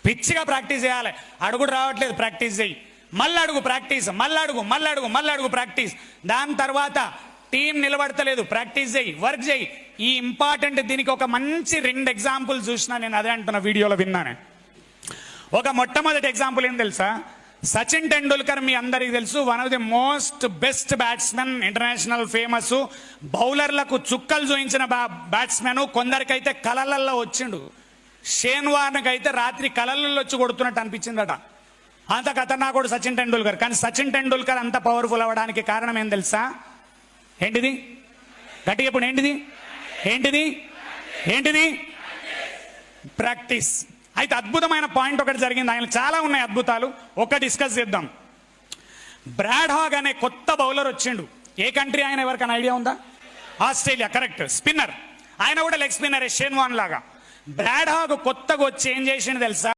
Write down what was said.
పిచ్చిగా ప్రాక్టీస్ చేయాలి. అడుగుడు రావట్లేదు, ప్రాక్టీస్ చేయి. మళ్ళీ అడుగు, ప్రాక్టీస్. మళ్ళీ అడుగు, ప్రాక్టీస్. దాని తర్వాత టీం నిలబడతలేదు, ప్రాక్టీస్ చేయి, వర్క్ చేయి. ఈ ఇంపార్టెంట్ దీనికి ఒక మంచి 2 ఎగ్జాంపుల్ చూసినా నేను. అదే అంటున్న వీడియోలో విన్నాను. ఒక మొట్టమొదటి ఎగ్జాంపుల్ ఏం తెలుసా? సచిన్ టెండూల్కర్ మీ అందరికీ తెలుసు, one of the most best batsmen, international famous. బౌలర్లకు చుక్కలు చూయించిన బ్యాట్స్మెన్. కొందరికైతే కలలల్లో వచ్చిండు. షేన్ వార్నర్కి అయితే రాత్రి కలలలో వచ్చి కొడుతున్నట్టు అనిపించిందట. అంత ఖతర్నాకుడు సచిన్ టెండూల్కర్. కానీ సచిన్ టెండూల్కర్ అంత పవర్ఫుల్ అవ్వడానికి కారణం ఏం తెలుసా? ఏంటిది? గట్టిగా ఇప్పుడు ఏంటిది? ప్రాక్టీస్. అయితే అద్భుతమైన పాయింట్ ఒకటి జరిగింది. ఆయన చాలా ఉన్నాయి అద్భుతాలు, ఒక డిస్కస్ చేద్దాం. బ్రాడ్ హాగ్ అనే కొత్త బౌలర్ వచ్చిండు. ఏ కంట్రీ ఆయన? ఎవరికైనా ఐడియా ఉందా? ఆస్ట్రేలియా. కరెక్ట్. స్పిన్నర్. ఆయన కూడా లెగ్ స్పిన్నరే, షేన్ వార్న్ లాగా. బ్రాడ్ హాగ్ కొత్తగా వచ్చి ఏం చేసిండు తెలుసా?